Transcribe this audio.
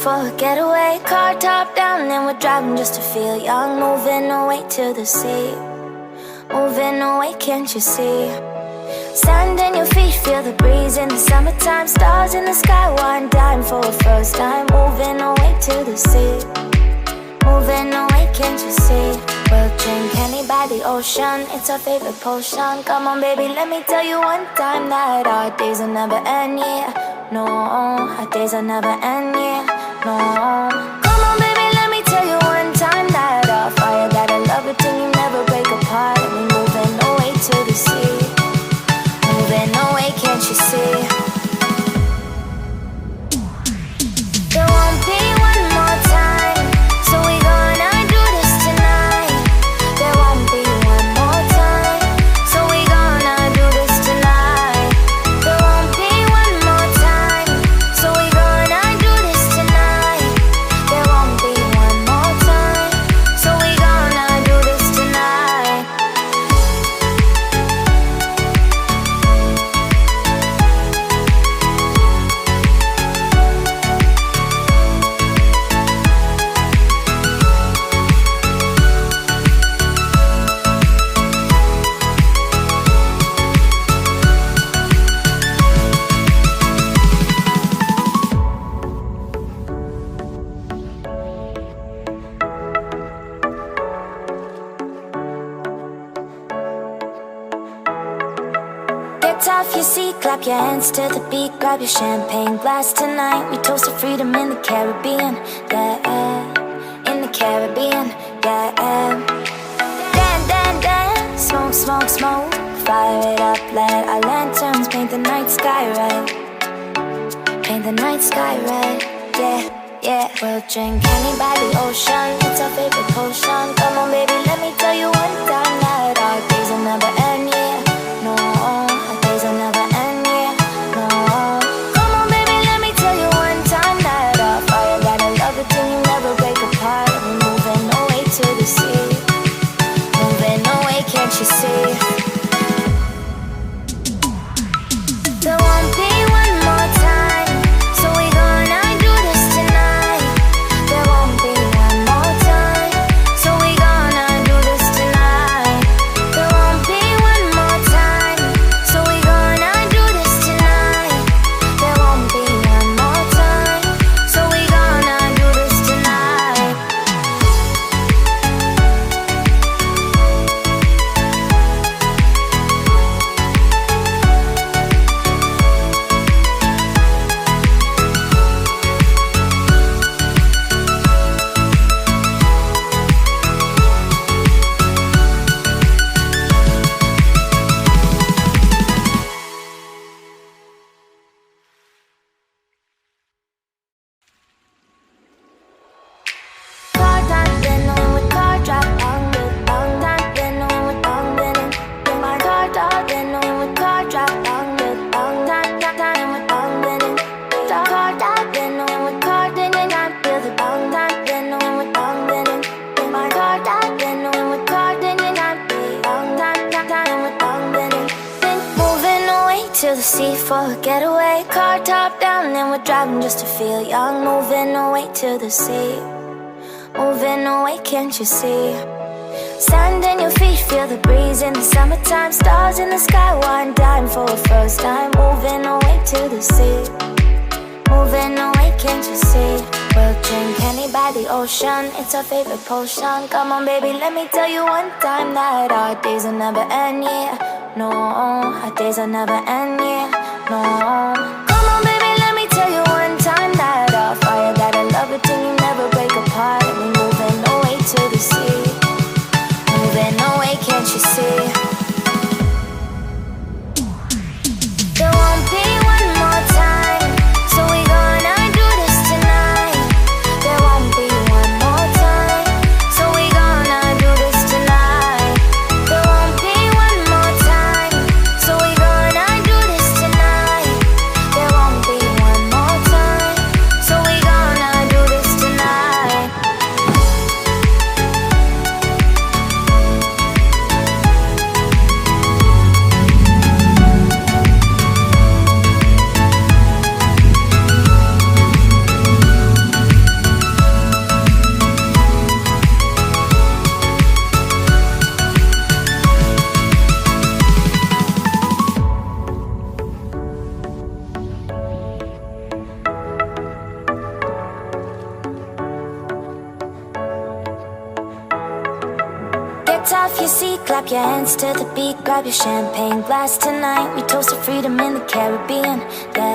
for a getaway. Car top down and we're driving just to feel young. Moving away to the sea, moving away, can't you see? Stand on your feet, feel the breeze in the summertime. Stars in the sky, one dime for a first time. Moving away to the sea, moving away, can't you see? We'll drink honey by the ocean, it's our favorite potion. Come on baby, let me tell you one time that our days will never end, yeah. No, our days will never end, yeah. No. Come on baby, let me tell you one time that our fire got a love it till you never break apart. And we moving away to the sea, moving away, can't you see? There won't be one more time, so we gonna do this tonight. There won't be one more time, so we gonna do this tonight. There won't be one more time, so we gonna do this tonight. There won't be one more time, so we gonna do this tonight. Get off your seat, clap your hands to the beat. Grab your champagne glass tonight. We toast to freedom in the Caribbean, yeah. In the Caribbean, yeah. Dan, dan, dan, smoke, smoke, smoke. Fire it up, let our lanterns paint the night sky red. Paint the night sky red, yeah, yeah. We'll drink honey by the ocean, it's our favorite potion. Come on baby, let me tell you one time that our days will never end, yeah. No, our days will never end, yeah. No. Come on baby, let me tell you one time that our fire got a love it till you never break apart. And we're moving away to the sea, moving away, can't you see? There won't be one more time, so we gonna do this tonight. There won't be one more time, so we gonna do this tonight. There won't be one more time, so we gonna do this tonight. There won't be one more time, so we gonna do this tonight. Car top, then with car drop, with top, then with then my car top, then with car drop, with top, with then car top, then with car, then I feel the top, then with then my car top, then with car, then I feel with then moving away to the sea for a getaway. Car top down and we're driving just to feel young. Moving away to the sea, moving away, can't you see? Stand on your feet, feel the breeze in the summertime. Stars in the sky, one dime for a first time. Moving away to the sea, moving away, can't you see? We'll drink honey by the ocean, it's our favorite potion. Come on baby, let me tell you one time that our days will never end, yeah. No, our days will never end, yeah. No. Come on baby, let me tell you one time that our fire got a love it till you never break apart. And we moving away to the sea, moving away, can't you see? There won't be one more time, so we gonna do this tonight. There won't be one more time, so we gonna do this tonight. There won't be one more time, so we gonna do this tonight. off your seat, clap your hands to the beat, grab your champagne glass tonight. We toast to freedom in the Caribbean. Yeah.